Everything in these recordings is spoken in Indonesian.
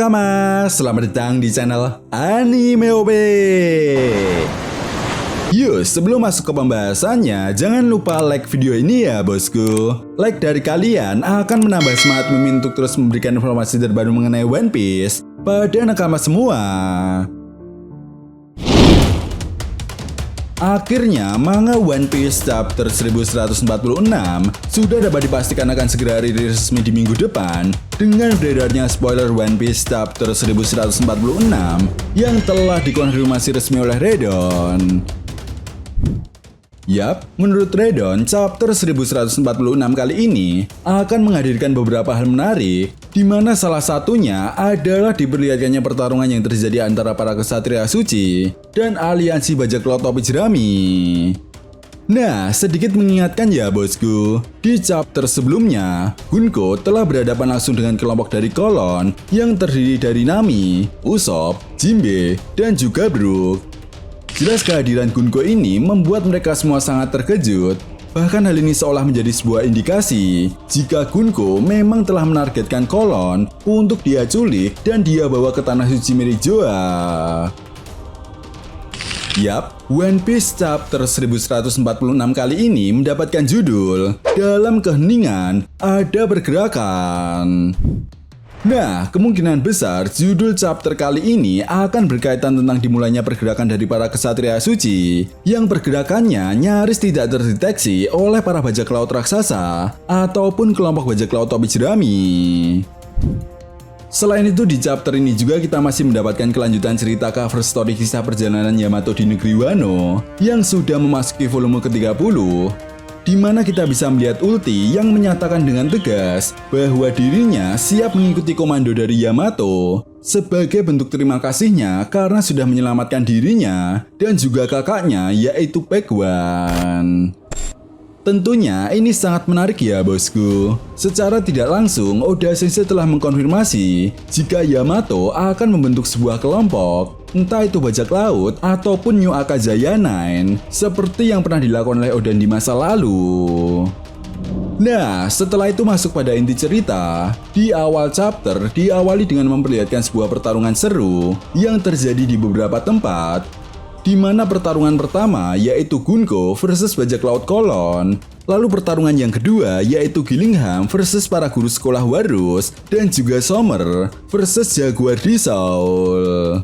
nakama, selamat datang di channel Anime OP. Yuk, sebelum masuk ke pembahasannya, jangan lupa like video ini ya bosku. Like dari kalian akan menambah semangat Mimin untuk terus memberikan informasi terbaru mengenai One Piece pada nakama semua. Akhirnya, manga One Piece chapter 1146 sudah dapat dipastikan akan segera rilis resmi di minggu depan dengan beredarnya spoiler One Piece chapter 1146 yang telah dikonfirmasi resmi oleh Redon. Yap, menurut Redon, chapter 1146 kali ini akan menghadirkan beberapa hal menarik, di mana salah satunya adalah diperlihatkannya pertarungan yang terjadi antara para kesatria suci dan aliansi bajak laut topi jerami. Nah, sedikit mengingatkan ya bosku, di chapter sebelumnya, Gunko telah berhadapan langsung dengan kelompok dari Kolon yang terdiri dari Nami, Usopp, Jinbe, dan juga Brook. Jelas kehadiran Gunko ini membuat mereka semua sangat terkejut. Bahkan hal ini seolah menjadi sebuah indikasi jika Gunko memang telah menargetkan Kolon untuk dia culik dan dia bawa ke tanah suci Merijoa. Yap, One Piece chapter 1146 kali ini mendapatkan judul Dalam Keheningan Ada Pergerakan. Nah, kemungkinan besar judul chapter kali ini akan berkaitan tentang dimulainya pergerakan dari para kesatria suci yang pergerakannya nyaris tidak terdeteksi oleh para bajak laut raksasa ataupun kelompok bajak laut topi jerami. Selain itu, di chapter ini juga kita masih mendapatkan kelanjutan cerita cover story kisah perjalanan Yamato di negeri Wano yang sudah memasuki volume ke-30, di mana kita bisa melihat Ulti yang menyatakan dengan tegas bahwa dirinya siap mengikuti komando dari Yamato sebagai bentuk terima kasihnya karena sudah menyelamatkan dirinya dan juga kakaknya yaitu Pegwan. Tentunya ini sangat menarik ya bosku. Secara tidak langsung, Oda Sensei telah mengkonfirmasi jika Yamato akan membentuk sebuah kelompok, entah itu bajak laut ataupun New Akazaya 9, seperti yang pernah dilakukan oleh Oden di masa lalu. Nah, setelah itu masuk pada inti cerita. Di awal chapter diawali dengan memperlihatkan sebuah pertarungan seru yang terjadi di beberapa tempat, di mana pertarungan pertama yaitu Gunko versus bajak laut Kolon, lalu pertarungan yang kedua yaitu Gillingham versus para guru sekolah Warus, dan juga Sommer versus Jaguar di Soul.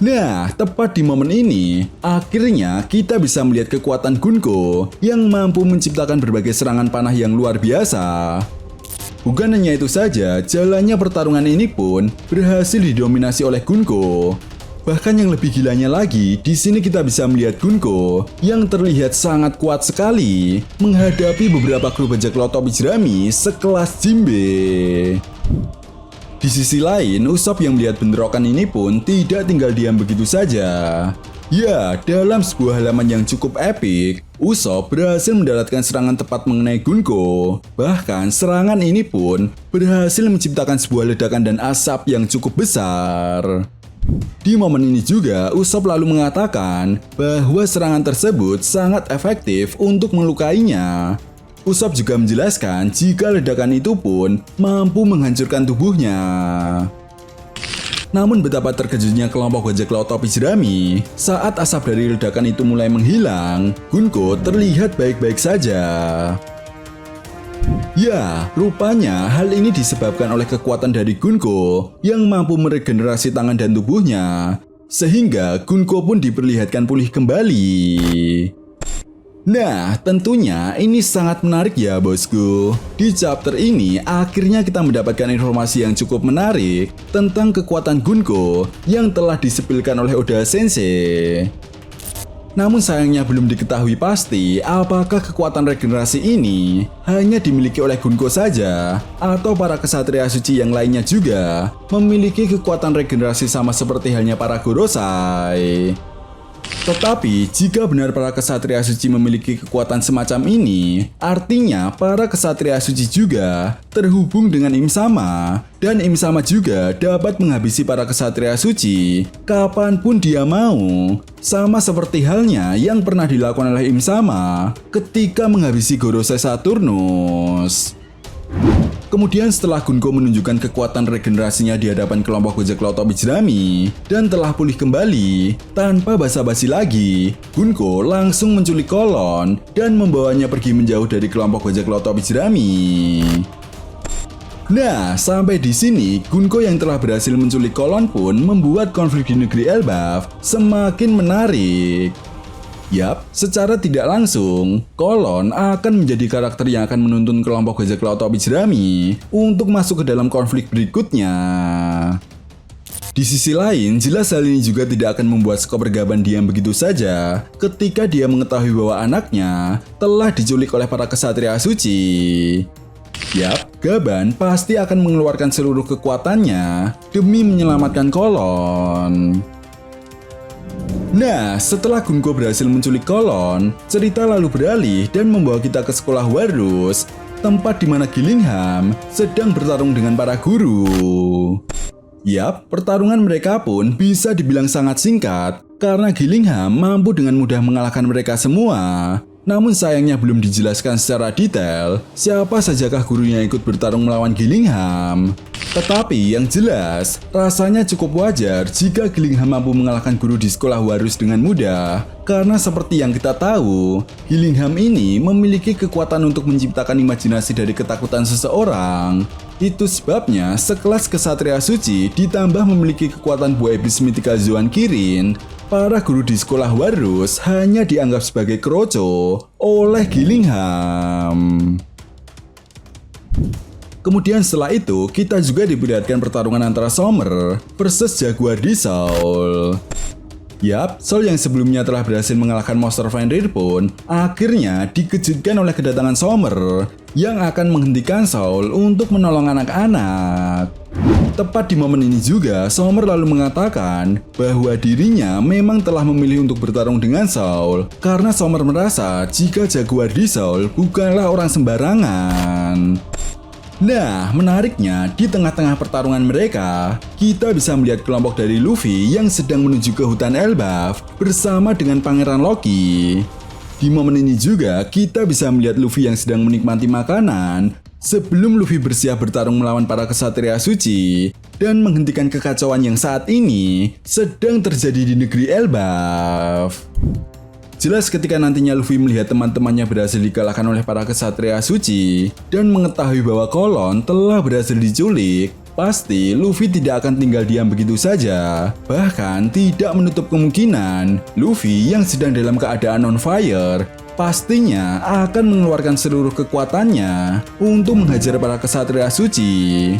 Nah, tepat di momen ini, akhirnya kita bisa melihat kekuatan Gunko yang mampu menciptakan berbagai serangan panah yang luar biasa. Bukan hanya itu saja, jalannya pertarungan ini pun berhasil didominasi oleh Gunko. Bahkan yang lebih gilanya lagi, di sini kita bisa melihat Gunko yang terlihat sangat kuat sekali menghadapi beberapa kru bajak laut topi jerami sekelas Jinbe. Di sisi lain, Usopp yang melihat bentrokan ini pun tidak tinggal diam begitu saja. Ya, dalam sebuah halaman yang cukup epik, Usopp berhasil mendaratkan serangan tepat mengenai Gunko. Bahkan serangan ini pun berhasil menciptakan sebuah ledakan dan asap yang cukup besar. Di momen ini juga, Usopp lalu mengatakan bahwa serangan tersebut sangat efektif untuk melukainya. Usopp juga menjelaskan jika ledakan itu pun mampu menghancurkan tubuhnya. Namun betapa terkejutnya kelompok bajak laut topi jerami saat asap dari ledakan itu mulai menghilang, Gunko terlihat baik-baik saja. Ya, rupanya hal ini disebabkan oleh kekuatan dari Gunko yang mampu meregenerasi tangan dan tubuhnya, sehingga Gunko pun diperlihatkan pulih kembali. Nah, tentunya ini sangat menarik ya bosku. Di chapter ini, akhirnya kita mendapatkan informasi yang cukup menarik tentang kekuatan Gunko yang telah disepilkan oleh Oda Sensei. Namun sayangnya belum diketahui pasti apakah kekuatan regenerasi ini hanya dimiliki oleh Gunko saja atau para kesatria suci yang lainnya juga memiliki kekuatan regenerasi sama seperti halnya para Gorosei. Tetapi jika benar para kesatria suci memiliki kekuatan semacam ini, artinya para kesatria suci juga terhubung dengan Im Sama, dan Im Sama juga dapat menghabisi para kesatria suci kapanpun dia mau, sama seperti halnya yang pernah dilakukan oleh Im Sama ketika menghabisi Gorosei Saturnus. Kemudian setelah Gunko menunjukkan kekuatan regenerasinya di hadapan kelompok bajak laut topi jerami dan telah pulih kembali, tanpa basa-basi lagi, Gunko langsung menculik Kolon dan membawanya pergi menjauh dari kelompok bajak laut topi jerami. Nah, sampai di sini, Gunko yang telah berhasil menculik Kolon pun membuat konflik di negeri Elbaf semakin menarik. Yap, secara tidak langsung, Kolon akan menjadi karakter yang akan menuntun kelompok bajak laut topi jerami untuk masuk ke dalam konflik berikutnya. Di sisi lain, jelas hal ini juga tidak akan membuat Skop Gaban diam begitu saja ketika dia mengetahui bahwa anaknya telah diculik oleh para kesatria suci. Yap, Gaban pasti akan mengeluarkan seluruh kekuatannya demi menyelamatkan Kolon. Nah, setelah Gunko berhasil menculik Kolon, cerita lalu beralih dan membawa kita ke sekolah Warus, tempat di mana Gillingham sedang bertarung dengan para guru. Yap, pertarungan mereka pun bisa dibilang sangat singkat karena Gillingham mampu dengan mudah mengalahkan mereka semua. Namun sayangnya belum dijelaskan secara detail siapa sajakah guru yang ikut bertarung melawan Gillingham. Tetapi yang jelas, rasanya cukup wajar jika Gillingham mampu mengalahkan guru di sekolah Warus dengan mudah. Karena seperti yang kita tahu, Gillingham ini memiliki kekuatan untuk menciptakan imajinasi dari ketakutan seseorang. Itu sebabnya sekelas kesatria suci ditambah memiliki kekuatan buah iblis mitika Zoan Kirin, para guru di sekolah Warus hanya dianggap sebagai kroco oleh Gillingham. Kemudian setelah itu, kita juga diperlihatkan pertarungan antara Sommer versus Jaguar di Soul. Yap, Soul yang sebelumnya telah berhasil mengalahkan monster Fenrir pun akhirnya dikejutkan oleh kedatangan Sommer yang akan menghentikan Soul untuk menolong anak-anak. Tepat di momen ini juga, Sommer lalu mengatakan bahwa dirinya memang telah memilih untuk bertarung dengan Soul karena Sommer merasa jika Jaguar di Soul bukanlah orang sembarangan. Nah, menariknya, di tengah-tengah pertarungan mereka, kita bisa melihat kelompok dari Luffy yang sedang menuju ke hutan Elbaf bersama dengan Pangeran Loki. Di momen ini juga, kita bisa melihat Luffy yang sedang menikmati makanan sebelum Luffy bersiap bertarung melawan para kesatria suci dan menghentikan kekacauan yang saat ini sedang terjadi di negeri Elbaf. Jelas ketika nantinya Luffy melihat teman-temannya berhasil dikalahkan oleh para kesatria suci dan mengetahui bahwa Kolon telah berhasil diculik, pasti Luffy tidak akan tinggal diam begitu saja. Bahkan tidak menutup kemungkinan Luffy yang sedang dalam keadaan on fire pastinya akan mengeluarkan seluruh kekuatannya untuk menghajar para kesatria suci.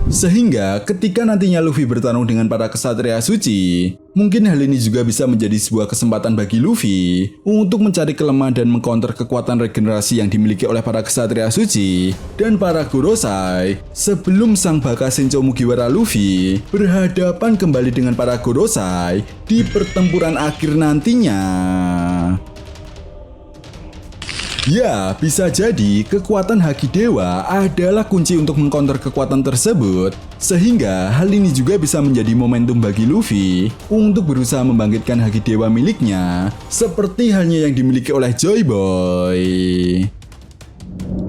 Sehingga ketika nantinya Luffy bertarung dengan para kesatria suci, mungkin hal ini juga bisa menjadi sebuah kesempatan bagi Luffy untuk mencari kelemahan dan mengcounter kekuatan regenerasi yang dimiliki oleh para kesatria suci dan para Gorosei sebelum sang baka Sencho Mugiwara Luffy berhadapan kembali dengan para Gorosei di pertempuran akhir nantinya. Ya, bisa jadi kekuatan Haki Dewa adalah kunci untuk mengcounter kekuatan tersebut, sehingga hal ini juga bisa menjadi momentum bagi Luffy untuk berusaha membangkitkan Haki Dewa miliknya, seperti halnya yang dimiliki oleh Joy Boy.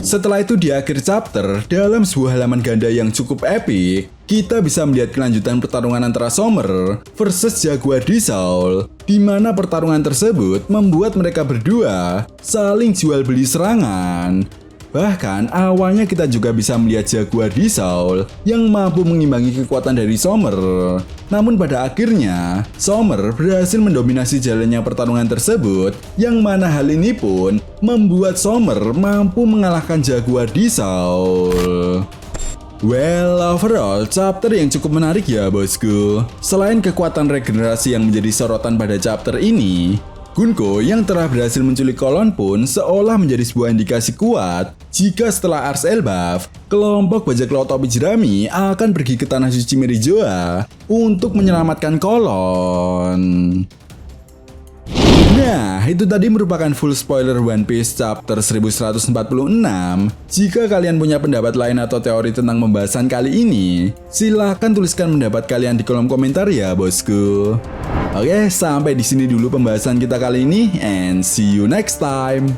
Setelah itu di akhir chapter, dalam sebuah halaman ganda yang cukup epik, kita bisa melihat kelanjutan pertarungan antara Sommer versus Jaguar di Soul, di mana pertarungan tersebut membuat mereka berdua saling jual beli serangan. Bahkan awalnya kita juga bisa melihat Jaguar di Soul yang mampu mengimbangi kekuatan dari Sommer. Namun pada akhirnya, Sommer berhasil mendominasi jalannya pertarungan tersebut, yang mana hal ini pun membuat Sommer mampu mengalahkan Jaguar di Soul. Well, overall, chapter yang cukup menarik ya bosku. Selain kekuatan regenerasi yang menjadi sorotan pada chapter ini, Gunko yang telah berhasil menculik Kolon pun seolah menjadi sebuah indikasi kuat jika setelah Ars Elbaf, kelompok bajak laut topi jerami akan pergi ke tanah suci Merijoa untuk menyelamatkan Kolon. Nah, itu tadi merupakan full spoiler One Piece chapter 1146. Jika kalian punya pendapat lain atau teori tentang pembahasan kali ini, silahkan tuliskan pendapat kalian di kolom komentar ya bosku. Oke, sampai di sini dulu pembahasan kita kali ini, and see you next time.